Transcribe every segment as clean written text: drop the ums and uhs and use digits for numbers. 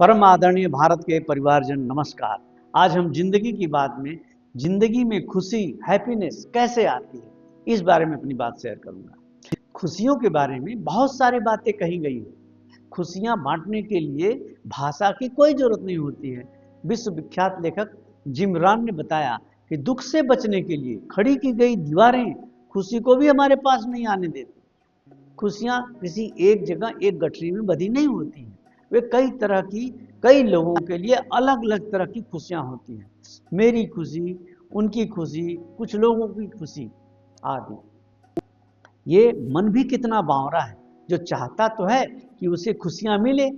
परम आदरणीय भारत के परिवारजन नमस्कार। आज हम जिंदगी की बात में जिंदगी में खुशी हैप्पीनेस कैसे आती है इस बारे में अपनी बात शेयर करूंगा। खुशियों के बारे में बहुत सारी बातें कही गई हैं। खुशियां बांटने के लिए भाषा की कोई जरूरत नहीं होती है। विश्व विख्यात लेखक जिम रॉन ने बताया कि दुख से बचने के लिए खड़ी की गई दीवारें खुशी को भी हमारे पास नहीं आने देती। खुशियां किसी एक जगह एक गठरी में बंधी नहीं होती हैं। वे कई तरह की कई लोगों के लिए अलग अलग तरह की खुशियां होती हैं। मेरी खुशी, उनकी खुशी, कुछ लोगों की खुशी आदि। ये मन भी कितना बावरा है जो चाहता तो है कि उसे खुशियां मिले,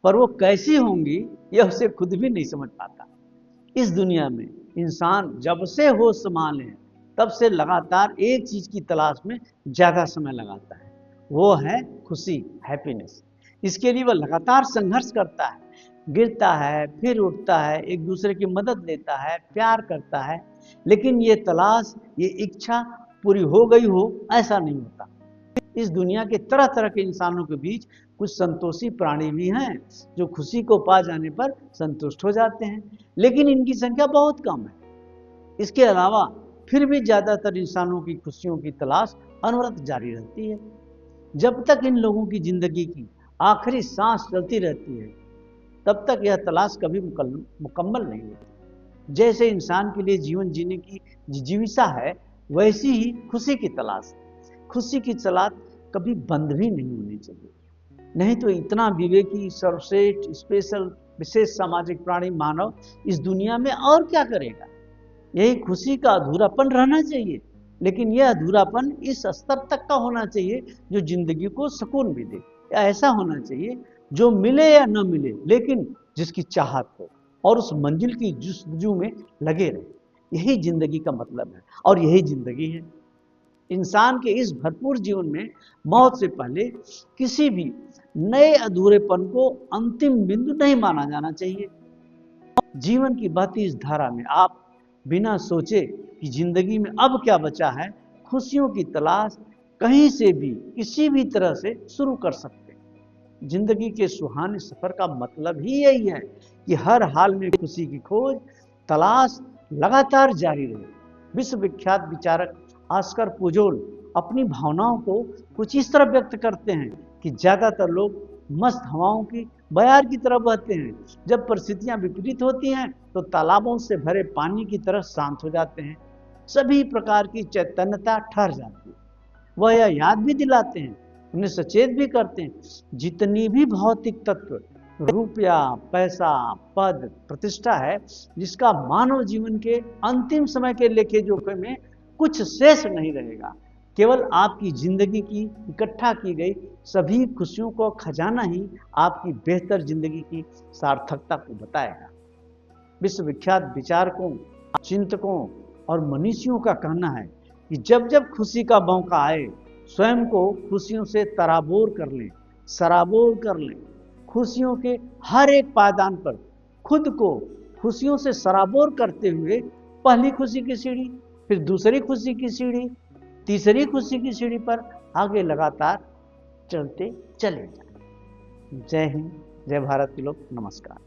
पर वो कैसी होंगी यह उसे खुद भी नहीं समझ पाता। इस दुनिया में इंसान जब से होश संभाले हैं तब से लगातार एक चीज की तलाश में ज्यादा समय लगाता है, वो है खुशी, हैप्पीनेस। इसके लिए वह लगातार संघर्ष करता है, गिरता है, फिर उठता है, एक दूसरे की मदद लेता है, प्यार करता है। लेकिन ये तलाश, ये इच्छा पूरी हो गई हो ऐसा नहीं होता। इस दुनिया के तरह तरह के इंसानों के बीच कुछ संतोषी प्राणी भी हैं जो खुशी को पा जाने पर संतुष्ट हो जाते हैं, लेकिन इनकी संख्या बहुत कम है। इसके अलावा फिर भी ज्यादातर इंसानों की खुशियों की तलाश अनवरत जारी रहती है। जब तक इन लोगों की जिंदगी की आखिरी सांस चलती रहती है तब तक यह तलाश कभी मुकम्मल नहीं होती। जैसे इंसान के लिए जीवन जीने की जिजीविषा है, वैसी ही खुशी की तलाश। खुशी की तलाश कभी बंद भी नहीं होनी चाहिए, नहीं तो इतना विवेकी, सर्वश्रेष्ठ, स्पेशल, विशेष सामाजिक प्राणी मानव इस दुनिया में और क्या करेगा। यही खुशी का अधूरापन रहना चाहिए, लेकिन यह अधूरापन इस स्तर तक का होना चाहिए जो जिंदगी को सुकून भी दे। या ऐसा होना चाहिए जो मिले या न मिले लेकिन जिसकी चाहत हो और उस मंजिल की जुस्तजू में लगे रहे। यही जिंदगी का मतलब है और यही जिंदगी है। इंसान के इस भरपूर जीवन में मौत से पहले किसी भी नए अधूरेपन को अंतिम बिंदु नहीं माना जाना चाहिए। जीवन की बहती इस धारा में आप बिना सोचे कि जिंदगी में अब क्या बचा है, खुशियों की तलाश कहीं से भी किसी भी तरह से शुरू कर सकते हैं। जिंदगी के सुहाने सफर का मतलब ही यही है कि हर हाल में खुशी की खोज, तलाश लगातार जारी रहे। विश्व विख्यात विचारक ऑस्कर पुजोल अपनी भावनाओं को कुछ इस तरह व्यक्त करते हैं कि ज्यादातर लोग मस्त हवाओं की बयार की तरह बहते हैं। जब परिस्थितियां विपरीत होती हैं तो तालाबों से भरे पानी की तरह शांत हो जाते हैं। सभी प्रकार की चैतन्यता ठहर जाती है। वह यह याद भी दिलाते हैं, उन्हें सचेत भी करते हैं, जितनी भी भौतिक तत्व, रुपया, पैसा, पद, प्रतिष्ठा है, जिसका मानव जीवन के अंतिम समय के लेखे जोखे में कुछ शेष नहीं रहेगा। केवल आपकी जिंदगी की इकट्ठा की गई सभी खुशियों को खजाना ही आपकी बेहतर जिंदगी की सार्थकता को बताएगा। विश्व विख्यात विचारकों, चिंतकों और मनीषियों का कहना है कि जब जब खुशी का मौका आए स्वयं को खुशियों से तराबोर कर लें, सराबोर कर लें। खुशियों के हर एक पायदान पर खुद को खुशियों से सराबोर करते हुए पहली खुशी की सीढ़ी, फिर दूसरी खुशी की सीढ़ी, तीसरी खुशी की सीढ़ी पर आगे लगातार चलते चले जाएं। जय हिंद, जय भारत के लोग, नमस्कार।